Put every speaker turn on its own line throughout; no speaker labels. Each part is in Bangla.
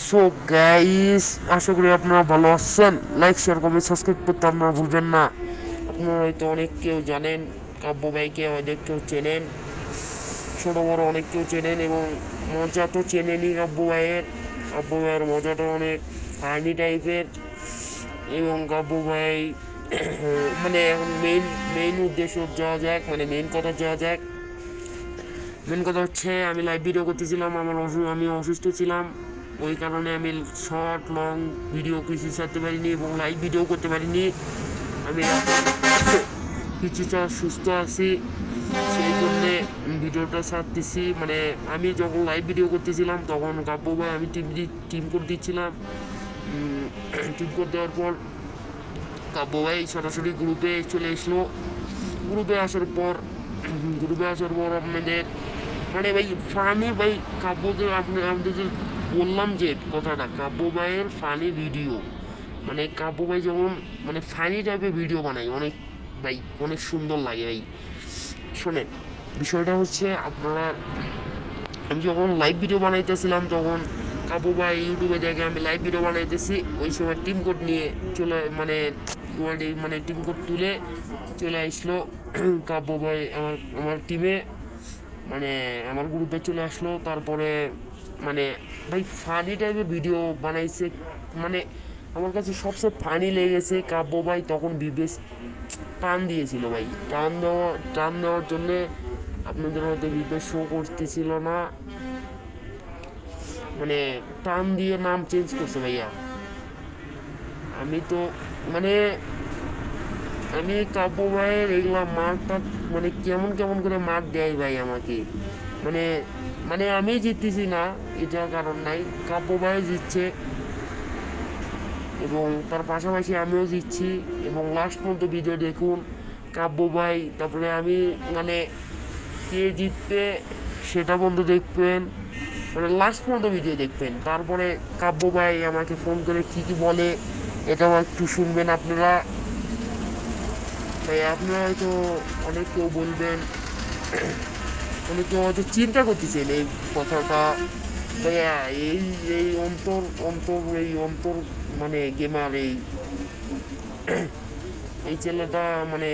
সো গাইস, আশা করি আপনারা ভালো আছেন। লাইক শেয়ার কমেন্ট সাবস্ক্রাইব করতে আপনারা ভুলবেন না। আপনারা হয়তো অনেক কেউ জানেন কাব্য ভাইকে, অনেক কেউ চেনেন, ছোটো বড়ো অনেক কেউ চেনেন এবং মজা তো চেনেনই কাব্য ভাইয়ের মজাটা অনেক ফানি টাইপের। এবং কাব্য ভাই মানে এখন মেইন উদ্দেশ্য যাওয়া যাক, মানে মেইন কথা যাওয়া যাক। মেন কথা হচ্ছে, আমি লাইভ ভিডিও করতেছিলাম, আমি অসুস্থ ছিলাম। ওই কারণে আমি শর্ট লং ভিডিও কিছু ছাড়তে পারিনি এবং লাইভ ভিডিও করতে পারিনি। আমি এখন কিছুটা সুস্থ আছি, সেই জন্যে ভিডিওটা ছাড়তেছি। মানে আমি যখন লাইভ ভিডিও করতেছিলাম তখন কাব্য ভাই আমি টিম কোড দিচ্ছিলাম। টিম কোড দেওয়ার পর কাব্য ভাই সরাসরি গ্রুপে চলে আসলো। গ্রুপে আসার পর আপনাদের মানে ভাই ফানি ভাই, কাব্যকে আপনাদের বললাম যে কথাটা, কাব্য ভাইয়ের ফানি ভিডিও, মানে কাব্য ভাই যেমন মানে ফানি টাইপের ভিডিও বানাই অনেক ভাই, অনেক সুন্দর লাগে ভাই। শোনেন, বিষয়টা হচ্ছে আপনারা, আমি যখন লাইভ ভিডিও বানাইতেছিলাম তখন কাব্য ভাই ইউটিউবে দেখে আমি লাইভ ভিডিও বানাইতেছি, ওই সময় টিম কোড নিয়ে চলে মানে টিম কোড তুলে চলে আসলো কাব্য ভাই আমার টিমে, মানে আমার গ্রুপে চলে আসলো। তারপরে মানে ভাই ফানি টাইপের ভিডিও বানাইছে। মানে আমার কাছে সবচেয়ে ফানি লেগেছে কাব্য ভাই তখন বিবেশ টান দিয়েছিল ভাই। টান দেওয়ার জন্যে আপনাদের হয়তো বিবেশ শো করতেছিল না, মানে টান দিয়ে নাম চেঞ্জ করছে ভাইয়া। আমি তো মানে আমি কাব্য ভাইয়ের এগুলা মার্কটা মানে কেমন কেমন করে মার্ক দেয় ভাই আমাকে, মানে মানে আমি জিততেছি না, এটা কারণ নাই, কাব্য ভাই জিতছে এবং তার পাশাপাশি আমিও জিতছি। এবং লাস্ট পর্যন্ত ভিডিও দেখুন কাব্য ভাই, তারপরে আমি মানে কে জিতবে সেটা পর্যন্ত দেখবেন, মানে লাস্ট পর্যন্ত ভিডিও দেখবেন। তারপরে কাব্য ভাই আমাকে ফোন করে কী কী বলে এটাও একটু শুনবেন আপনারা। তাই আপনারা হয়তো অনেক কেউ বলবেন, অনেক কেউ হয়তো চিন্তা করতেছেন এই কথাটা, তাই এই এই অন্তর মানে গেমার এই ছেলেটা মানে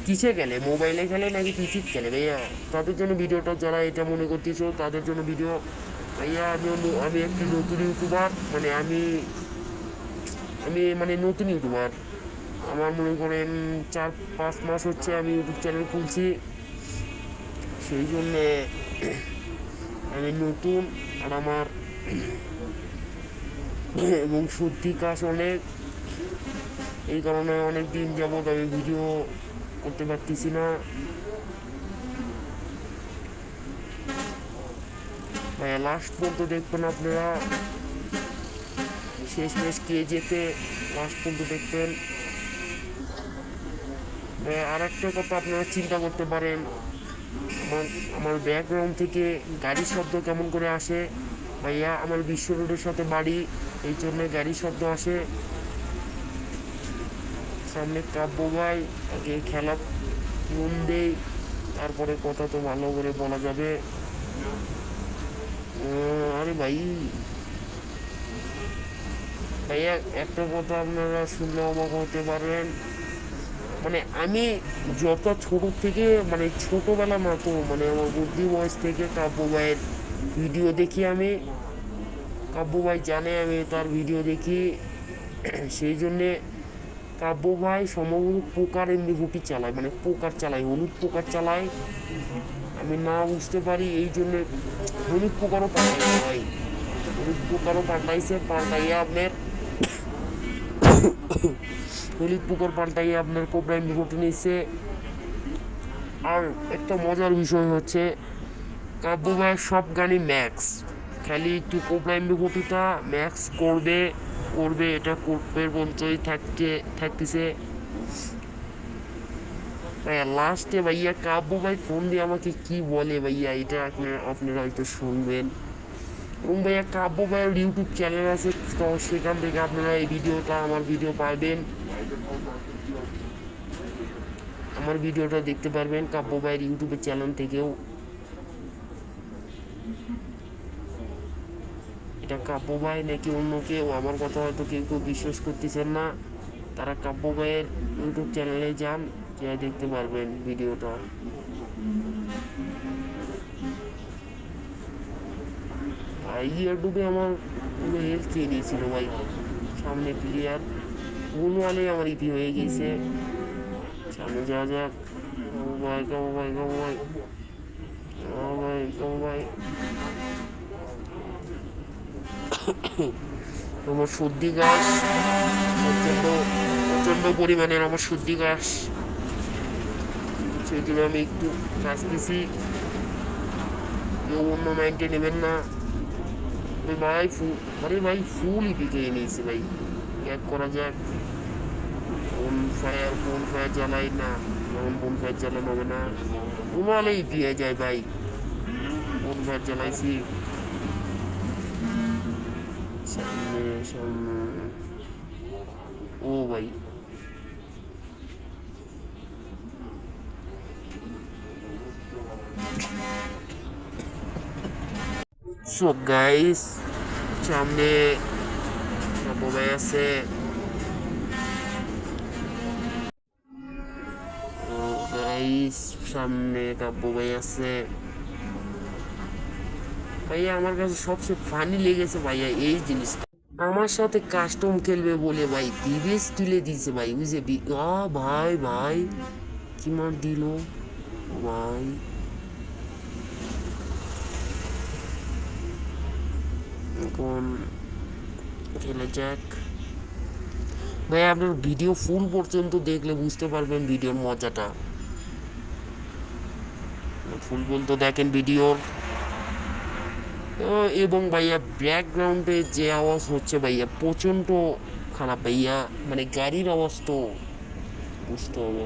কিসে খেলে, মোবাইলে খেলে নাকি পিসিতে খেলে ভাইয়া? তাদের জন্য ভিডিওটা, যারা এটা মনে করতেছো তাদের জন্য ভিডিও ভাইয়া। আমি একটি নতুন ইউটিউবার, মানে আমি আমি মানে নতুন ইউটিউবার। আমার মনে করেন 4-5 মাস হচ্ছে আমি ইউটিউব চ্যানেল খুলছি, সেই জন্যে আমি নতুন। আর আমার এবং সত্যি কাজ অনেক, এই কারণে অনেক দিন যাবৎ আমি ভিডিও করতে পারতেছি না ভাইয়া। লাস্ট পর্যন্ত দেখবেন আপনারা, শেষ কে যেতে লাস্ট পর্যন্ত দেখবেন ভাইয়া। আর একটা কথা আপনারা চিন্তা করতে পারেন, আমার আমার ব্যাকগ্রাউন্ড থেকে গাড়ির শব্দ কেমন করে আসে ভাইয়া? আমার বিশ্ব রোডের সাথে বাড়ি, এই জন্য গাড়ির শব্দ আসে। সামনে কাব্য ভাই, আগে খেলা মন দেই, তারপরে কথা তো ভালো করে বলা যাবে। আরে ভাই, ভাইয়া একটা কথা আপনারা শুনলে অবাক হতে পারেন, মানে আমি যত ছোট থেকে, মানে ছোটোবেলা না তো, মানে আমার বুদ্ধি বয়স থেকে কাব্য ভাইয়ের ভিডিও দেখি আমি। কাব্য ভাই জানে আমি তার ভিডিও দেখি, সেই জন্যে কাব্য ভাই সম্ভবত পোকার এমনি গুটি চালায়, মানে পোকার চালায়, হলুদ পোকার চালায়। আমি না বুঝতে পারি, এই জন্যে হলুদ পোকারও পাল্টাইছে ভাই, হলুদ পোকারও পাল্টাইয়া আপনার হলুদ পোকার পাল্টাইয়া আপনার কোবরা এমনি গুটি নিচ্ছে। আর একটা মজার বিষয় হচ্ছে, কাব্য ভাইয়ের সব গানই ম্যাক্স, খালি একটু কোবরা এমনি গুটিটা ম্যাক্স করবে এটা করবে বলতেই থাকতেছে ভাইয়া। লাস্টে ভাইয়া কাব্য ভাই ফোন দিয়ে আমাকে কি বলে ভাইয়া, এটা আপনারা হয়তো শুনবেন। এবং ভাইয়া কাব্য ভাইয়ের ইউটিউব চ্যানেল আছে, তো সেখান থেকে আপনারা এই ভিডিওটা, আমার ভিডিও পাবেন, আমার ভিডিওটা দেখতে পারবেন কাব্য ভাইয়ের ইউটিউবের চ্যানেল থেকেও। এটা কাব্য ভাই নাকি অন্য কেউ, আমার কথা হয়তো কেউ কেউ বিশ্বাস করতেছেন না। তারা কাব্য ভাইয়ের ইউটিউব চ্যানেলে যান, যা দেখতে পারবেন ভিডিওটা। ইউটিউবে আমার পুরো হেল্প খেয়ে নিয়েছিল ভাই, সামনে প্লেয়ার গোলওয়ালে আমার ইতি হয়ে গেছে। সামনে যাওয়া যাক। কাবু ভাই, কাবু ভাই, কাবু ভাই, কাবু ভাই, কাবু ভাই। আমার সর্দি গাছ প্রচণ্ড, প্রচণ্ড পরিমাণের আমার সর্দি গাছ, সেই জন্য আমি একটু কাশতেছি। কেউ অন্য মাইন্ডে নেবেন না। ভাই ফুল, আরে ভাই ফুল ইপিকে এনেছি ভাই, এক করা যাক। বোন ফায়ার জ্বালাই না, যেমন বোন ফায়ার জ্বালানো হবে না, ঘুমালেই দিয়ে যায় ভাই। বোন ফায়ার জ্বালাইছি, সামনে সামনে। ও ভাই, সো গাইস, সামনে মোবাইল আছে। ও গাইস, সামনে কাব্য ভাই আছে। ভাইয়া আমার কাছে সবচেয়ে ফানি লেগেছে ভাইয়া এই জিনিসটা, আমার সাথে কাস্টম খেলবে বলে ভাই বিবেস তুলে দিয়েছে ভাই, বুঝে ভাই ভাই কি মার দিল ভাই। এখন খেলা যাক ভাই। আপনার ভিডিও ফুল পর্যন্ত দেখলে বুঝতে পারবেন ভিডিওর মজাটা। ফুল পর্যন্ত দেখেন ভিডিওর। এবং ভাইয়া ব্যাকগ্রাউন্ডে যে আওয়াজ হচ্ছে ভাইয়া প্রচণ্ড খারাপ ভাইয়া, মানে গাড়ির আওয়াজ তো বুঝতে হবে।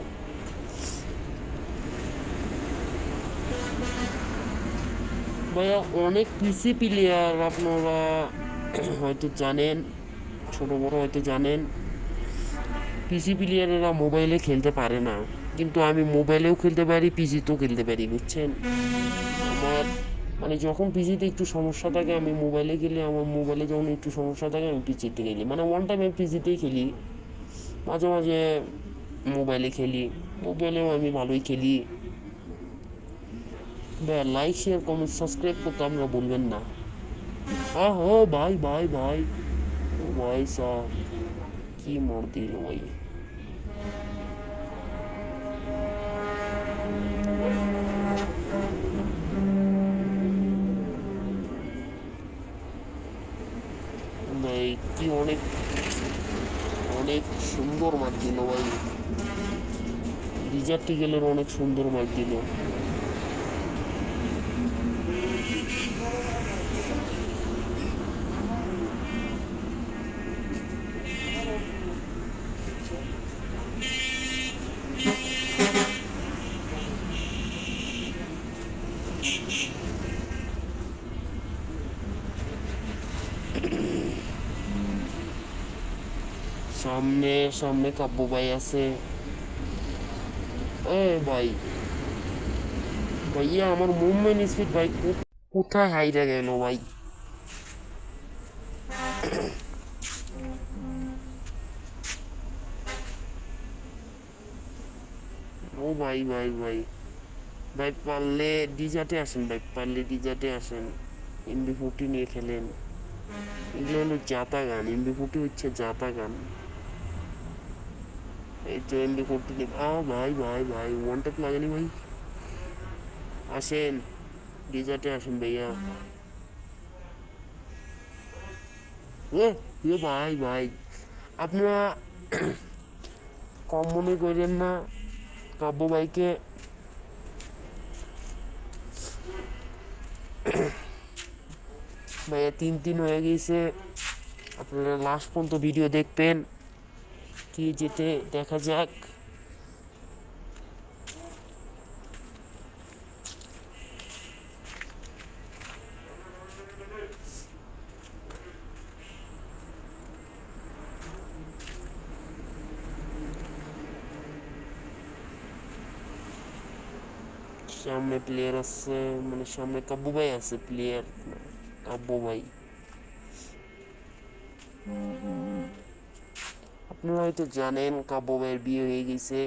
ভাইয়া অনেক পিসি প্লেয়ার আপনারা হয়তো জানেন, ছোট বড় হয়তো জানেন, পিসি প্লেয়ারেরা মোবাইলে খেলতে পারে না, কিন্তু আমি মোবাইলেও খেলতে পারি, পিসিতেও খেলতে পারি, বুঝছেন। আমার মানে যখন পিসিতে একটু সমস্যা থাকে আমি মোবাইলে খেলি, আমার মোবাইলে যখন একটু সমস্যা থাকে আমি পিসিতে খেলি, মানে ওয়ান টাইম আমি পিসিতেই খেলি, মাঝে মাঝে মোবাইলে খেলি, মোবাইলেও আমি ভালোই খেলি। ভাই লাইক শেয়ার কমেন্ট সাবস্ক্রাইব করতে আপনারা বলবেন না। হ্যাঁ হো ভাই ভাই ভাই, ও ভাই সাহ কি মার দিল ভাই। ভাই কি অনেক অনেক সুন্দর মার দিল ভাই, রিজার্ভ গেলের অনেক সুন্দর মার দিল। সামনে সামনে কাব্য ভাই আছে। এ ভাই, ভাইয়া আমার মুভমেন্ট স্পিড ভাই কোথায় হাইরা গেল ভাই। ও ভাই ভাই ভাই ভাই, পারলে ডিজার্টে আসেন ভাই, পারলে ডিজার্টে আসেন, এমবি40 নিয়ে খেলেন। এগুলো হলো জাতা গান, এমবি40 হচ্ছে জাতা গান। এই তো এমবি40 নিয়ে ভাই ভাই ভাই ওয়ান ট্যাপ লাগেনি ভাই। আসেন ডিজার্টে আসেন ভাইয়া। ও এ ভাই ভাই, আপনারা কম মনে করেন না কাব্য ভাইকে। ভাইয়া 3-3 হয়ে গেছে, আপনারা লাস্ট পর্যন্ত ভিডিও দেখবেন, কি যেতে দেখা যাক। সামনে প্লেয়ার আছে, মানে সামনে কাব্য ভাই আছে, প্লেয়ার কাব্য ভাই। আপনারা হয়তো জানেন কাব্য ভাইয়ের বিয়ে হয়ে গেছে।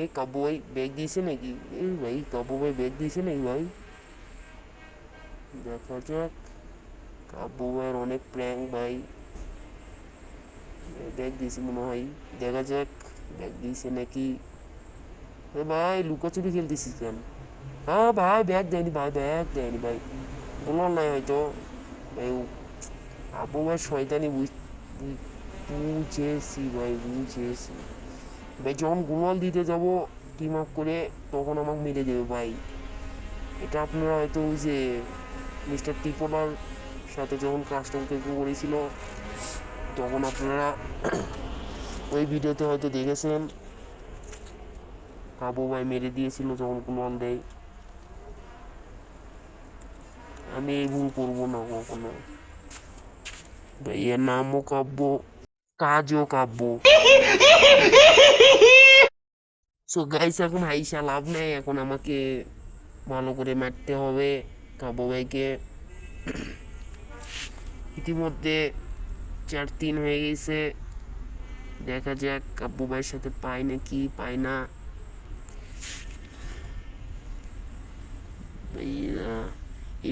এই কাব্য ভাই ব্যাগ দিয়েছে নাকি? এই ভাই কাব্য ভাই ব্যাগ দিয়েছে নাকি ভাই? দেখা যাক। কাব্য ভাইয়ের অনেক প্র্যাঙ্ক ভাই। ব্যাগ দিয়েছে মনে হয়, দেখা যাক ব্যাগ দিয়েছে নাকি। এ ভাই লুকোচুরি খেলতেছিস কেন? হ্যাঁ ভাই ব্যাগ দেয়নি ভাই, ব্যাগ দেয়নি ভাই, বলল নাই হয়তো ভাই। আবু ভাই শয়তানি বুঝেছি ভাই, বুঝেছি ভাই। যখন গুগল দিতে যাব টিম আপ করে তখন আমাকে মেরে দেবে ভাই। এটা আপনারা হয়তো ওই যে মিস্টার টিপোলার সাথে যখন কাস্টম কেকু করেছিল তখন আপনারা ওই ভিডিওতে হয়তো দেখেছেন কাবু ভাই মেরে দিয়েছিল যখন কুলন দেয়। আমি এই ভুল করবো না কখনো ভাই। এর নামও কাব্য, কাজও কাব্য। সো গাইস এখন হাইসা লাভ নেই, এখন আমাকে ভালো করে মারতে হবে কাব্য ভাইকে। ইতিমধ্যে 4-3 হয়ে গেছে। দেখা যাক কাব্য ভাইয়ের সাথে পাই নাকি পাই না।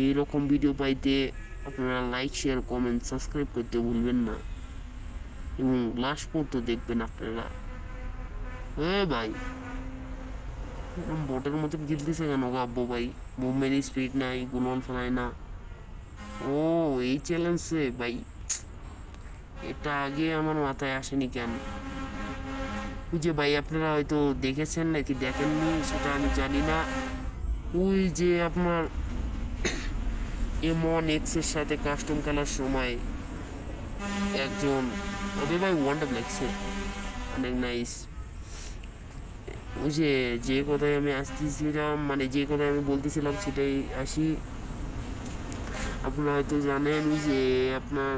এইরকম ভিডিও পাইতে আপনারা লাইক শেয়ার কমেন্ট সাবস্ক্রাইব করতে ভুলবেন না এবং লাস্ট পর্যন্ত দেখবেন আপনারা। হ্যাঁ ভাই বটের মতো গিলতেছে কেন কাব্য ভাই? মুভমেন্ট স্পিড নাই, গুণন ফেলায় না। ও এই চ্যালেঞ্জে ভাই, এটা আগে আমার মাথায় আসেনি কেন? ওই যে ভাই আপনারা হয়তো দেখেছেন নাকি দেখেননি সেটা আমি জানি না। ওই যে আপনার M1X এর সাথে কাস্টম খেলার সময় একজন, ওদের ভাই ওয়ানটা লাগছে অনেক নাইস। ওই যে যে কথায় আমি আসতেছিলাম, মানে যে কথায় আমি বলতেছিলাম সেটাই আসি। আপনারা হয়তো জানেন ওই যে আপনার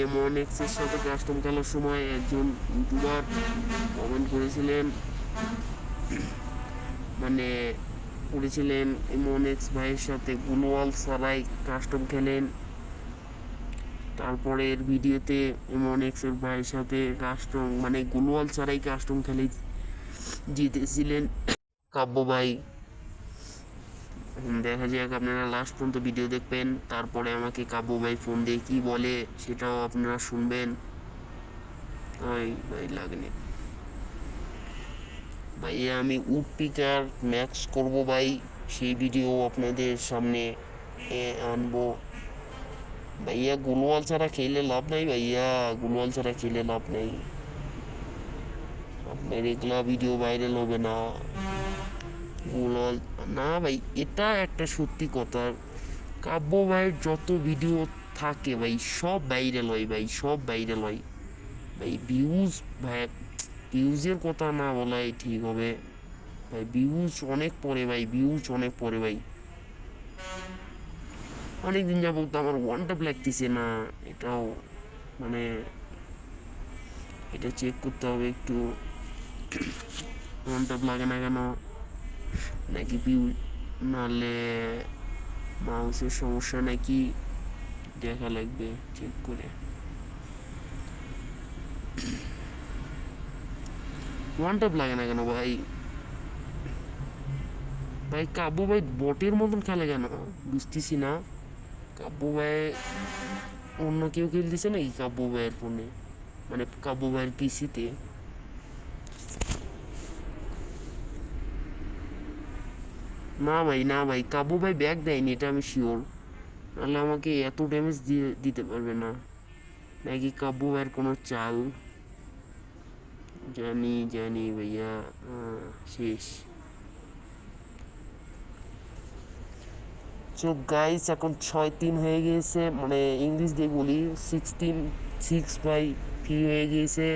M1X এর সাথে কাস্টম খেলার সময় একজন ইউটিউবার কমেন্ট করেছিলেন, মানে করেছিলেন M1X ভাইয়ের সাথে গ্লোয়াল ছাড়াই কাস্টম খেলেন। তারপরের ভিডিওতে M1X এর ভাইয়ের সাথে কাস্টম মানে গ্লোয়াল ছাড়াই কাস্টম খেলে জিতেছিলেন কাব্য ভাই। দেখা যাক, আপনারা লাস্ট পর্যন্ত ভিডিও দেখবেন, তারপরে আমাকে কাব্য ভাই ফোন দিয়ে কি বলে সেটাও আপনারা শুনবেন। ওই ভাই লাগেনি ভাইয়া, আমি উড পিকার ম্যাক্স করবো ভাই, সেই ভিডিও আপনাদের সামনে আনবো ভাইয়া। গুলওয়াল ছাড়া খেলে লাভ নাই ভাইয়া, গুলওয়াল ছাড়া খেলে লাভ নেই। আপনার এগুলা ভিডিও ভাইরাল হবে না গুলওয়াল না ভাই। এটা একটা সত্যি কথা, কাব্য ভাইয়ের যত ভিডিও থাকে ভাই সব ভাইরাল হয় ভাই, সব ভাইরাল হয় ভাই। ভিউজ ভাই, ভিউজের কথা না বলাই ঠিক হবে ভাই। ভিউজ অনেক পরে ভাই, ভিউজ অনেক পরে ভাই। অনেকদিন যাবত আমার ওয়ান ট্যাপ লাগতেছে না, এটাও মানে এটা চেক করতে হবে একটু। ওয়ান ট্যাপ লাগে না কেন, নাকি ভিউ, নাহলে মাউসের সমস্যা নাকি দেখা লাগবে চেক করে। ওয়ান ট্যাপ লাগে না কেন ভাই? ভাই কাব্য ভাই বটের মতন খেলে কেন বুঝতেছি না। কাব্য ভাই অন্য কেউ খেলতেছে নাকি কাব্য ভাইয়ের ফোনে, মানে কাব্য ভাইয়ের পিসিতে? না ভাই, না ভাই, কাব্য ভাই ব্যাগ দেয়নি এটা আমি শিওর, নাহলে আমাকে এত ড্যামেজ দিয়ে দিতে পারবে না। নাকি কাব্য ভাইয়ের কোনো চাল? জানি জানি ভাইয়া, শেষ। সো গাইস এখন 6-3 হয়ে গিয়েছে, মানে ইংলিশ দিয়ে বলি 16-6/3 হয়ে গিয়েছে।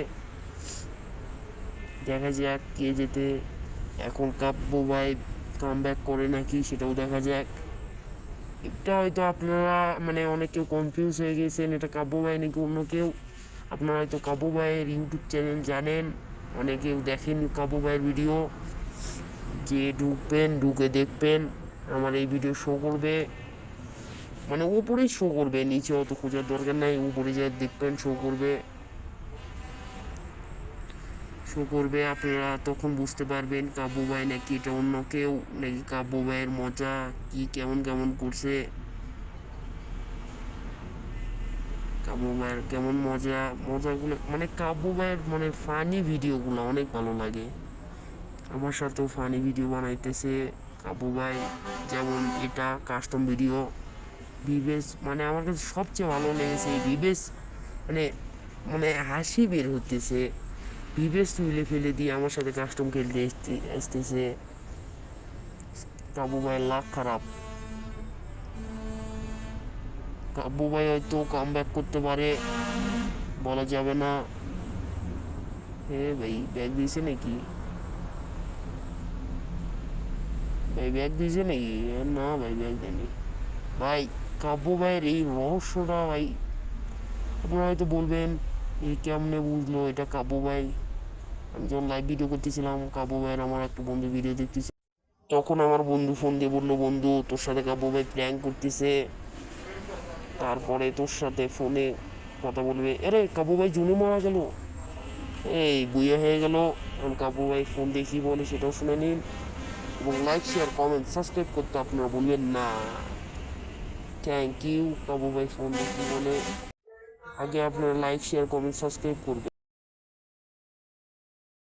দেখা যাক কে যেতে। এখন কাব্য ভাই কাম ব্যাক করে নাকি সেটাও দেখা যাক। এটা হয়তো আপনারা মানে অনেক কেউ কনফিউজ হয়ে গেছেন এটা কাব্য ভাই নাকি অন্য কেউ। আপনারা হয়তো কাব্য ভাইয়ের ইউটিউব চ্যানেল জানেন, অনেকেও দেখেন কাব্য ভাইয়ের ভিডিও, যে ঢুকবেন ঢুকে দেখবেন আমার এই ভিডিও শো করবে, মানে উপরেই শো করবে, নিচে অত খোঁজার দরকার নাই, উপরে যা দেখবেন শো করবে। আপনারা তখন বুঝতে পারবেন কাব্য ভাই নাকি এটা অন্য কেউ, নাকি কাব্য ভাইয়ের মজা কি কেমন কেমন করছে, কাব্য ভাইয়ের কেমন মজাগুলো, মানে কাব্য ভাইয়ের মানে ফানি ভিডিওগুলো অনেক ভালো লাগে। আমার সাথেও ফানি ভিডিও বানাইতেছে কাব্য ভাই, যেমন এটা কাস্টম ভিডিও বিবেশ, মানে আমার কাছে সবচেয়ে ভালো লেগেছে এই বিবেশ, মানে মানে হাসি বের হতেছে, বিবেশ তুলে ফেলে দিয়ে আমার সাথে কাস্টম খেলতে আসতেছে। কাব্য ভাইয়ের লাখ খারাপ, কাব্য ভাই হয়তো কাম ব্যাক করতে পারে, বলা যাবে না। হে ভাই ব্যাগ দিয়েছে নাকি, ভাই ব্যাগ দিয়েছে নাকি? না ভাই ব্যাগ দেয়নি ভাই। কাব্য ভাইয়ের এই রহস্যটা ভাই, আপনারা হয়তো বলবেন এই কেমনে বুঝলো এটা কাব্য ভাই। আমি যখন লাইভ ভিডিও করতেছিলাম, কাব্য ভাইয়ের আমার একটা বন্ধু ভিডিও দেখতেছে, তখন আমার বন্ধু ফোন দিয়ে বললো, বন্ধু তোর সাথে কাব্য ভাই প্র্যাঙ্ক করতেছে, তারপরে তোর সাথে ফোনে কথা বলবে। আরে কাব্য ভাই জুনে মারা গেল, এই বুয়ে হয়ে গেল। এখন কাব্য ভাই ফোন দিয়ে কী বলে সেটাও শুনে নিন, এবং লাইক শেয়ার কমেন্ট সাবস্ক্রাইব করতে আপনারা ভুলবেন না। Thank you. কাব্য ভাই ফোন দিয়ে কী বলে, আগে আপনারা লাইক শেয়ার কমেন্ট সাবস্ক্রাইব করবেন।